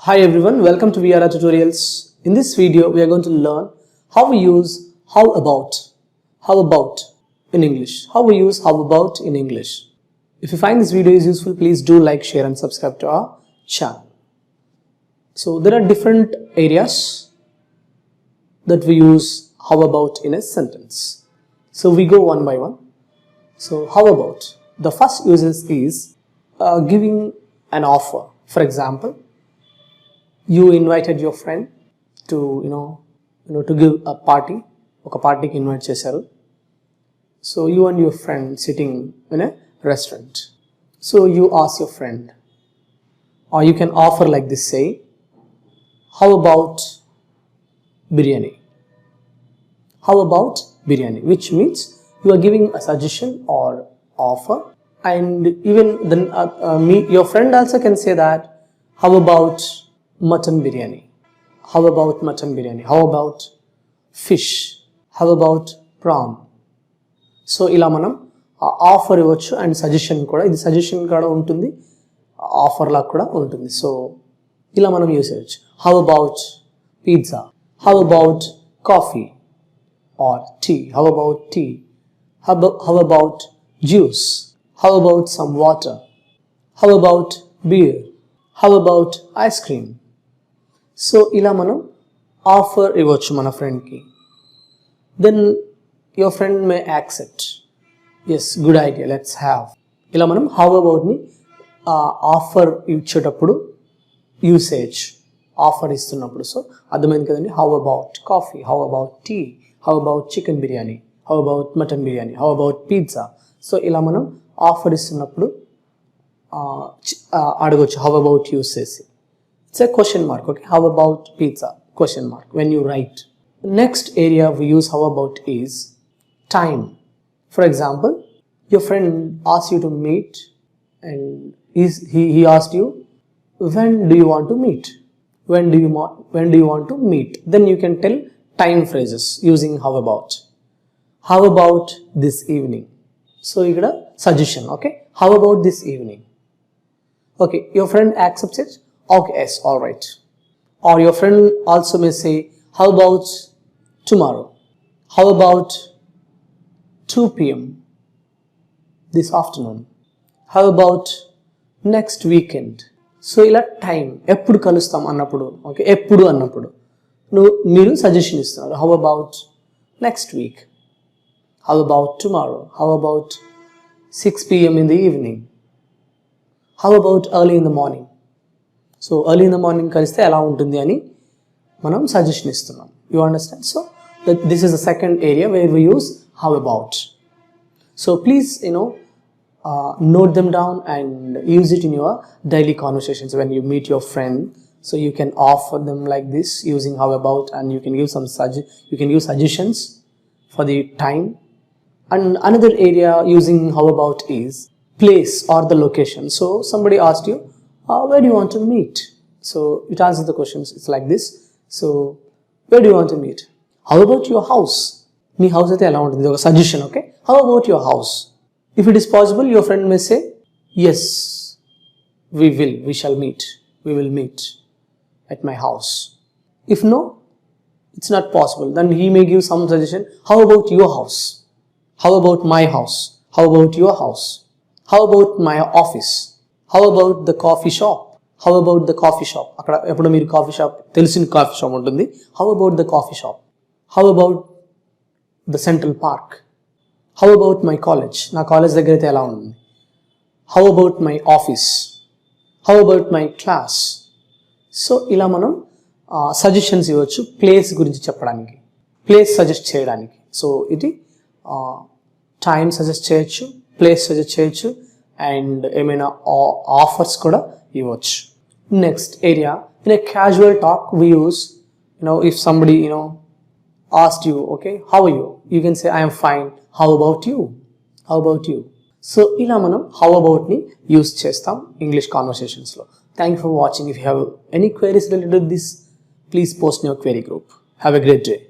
Hi everyone, welcome to VRR Tutorials. In this video, we are going to learn how we use how about in English. How we use how about in English. If you find this video is useful, please do like, share and subscribe to our channel. So there are different areas that we use how about in a sentence. So we go one by one. So how about? The first uses is giving an offer. For example, you invited your friend to to give a party. ఒక పార్టీకి invite చేశారు. So you and your friend sitting in a restaurant. So you ask your friend, or you can offer like this, say, how about biryani? How about biryani? Which means you are giving a suggestion or offer, and even then your friend also can say that, how about mutton biryani? How about mutton biryani? How about fish? How about prawn? So ఇలా మనం offer ఇవ్వచ్చు and suggestion కూడా, ఇది suggestion కూడా ఉంటుంది, offer లా కూడా ఉంటుంది. So ఇలా మనం యూస్ చేయవచ్చు. How about pizza? How about coffee or tea? How about tea? How about juice? How about some water? How about beer? How about ice cream? So ఇలా మనం ఆఫర్ ఇవ్వచ్చు మన ఫ్రెండ్కి. Then your friend may accept, yes good idea, let's have. ఇలా మనం how అబౌట్ని offer ఇచ్చేటప్పుడు usage, offer ఇస్తున్నప్పుడు. సో అర్థమైంది కదండి. How about coffee? How about tea? How about chicken biryani? How about mutton biryani? How about pizza? So ఇలా మనం offer ఇస్తున్నప్పుడు అడగొచ్చు హౌ అబౌట్ యూస్ చేసి. It's a question mark, okay? How about pizza? Question mark when you write. The next area we use how about is time. For example, your friend asks you to meet, and he asked you, when do you want to meet? When do you want to meet? Then you can tell time phrases using how about. How about this evening? So ikkada suggestion, okay? How about this evening? Okay, your friend accepts it. Okay, yes, all right. Or your friend also may say, how about tomorrow? How about 2 p.m. this afternoon? How about next weekend? So ఇలా time ఎప్పుడు కలుస్తాం అన్నప్పుడు, okay, ఎప్పుడు అన్నప్పుడు మీరు suggestion ఇస్తున్నారు. How about next week? How about tomorrow? How about 6 p.m. in the evening? How about early in the morning? So early in the morning కలిస్తే ఎలా ఉంటుంది అని మనం సజెషన్ ఇస్తున్నాం. You understand? So this is the second area where we use how about. So please note them down and use it in your daily conversations when you meet your friend. So you can offer them like this using how about, and you can give you can use suggestions for the time. And another area using how about is place or the location. So somebody asked you, where do you want to meet? So it answers the questions. It's like this. So where do you want to meet? How about your house? Me house aithe ela untundi, oka suggestion, okay? How about your house? If it is possible, your friend may say, yes, we shall meet. We will meet at my house. If no, it's not possible, then he may give some suggestion. How about your house? How about my house? How about your house? How about my office? How about the coffee shop? How about the coffee shop? అక్కడ ఎప్పుడు మీరు coffee shop, తెలిసిన coffee shop ఉంటుంది. How about the coffee shop? How about the central park? How about my college? నా college దగ్గర అయితే ఎలా ఉంది? How about my office? How about my class? So ఇలా మనం సజెషన్స్ ఇవ్వచ్చు ప్లేస్ గురించి చెప్పడానికి, ప్లేస్ సజెస్ట్ చేయడానికి. సో ఇది టైం సజెస్ట్ చేయొచ్చు, ప్లేస్ సజెస్ట్ చేయొచ్చు, అండ్ ఏమైనా ఆఫర్స్ కూడా ఇవ్వచ్చు. Next area, in a casual talk we use, if somebody asked you, okay, how are you? You can say, I am fine. How about you? How about you? So ఇలా మనం how about ని use చేస్తాం English conversations లో. Thank you for watching. If you have any queries related to this, please post in your query group. Have a great day.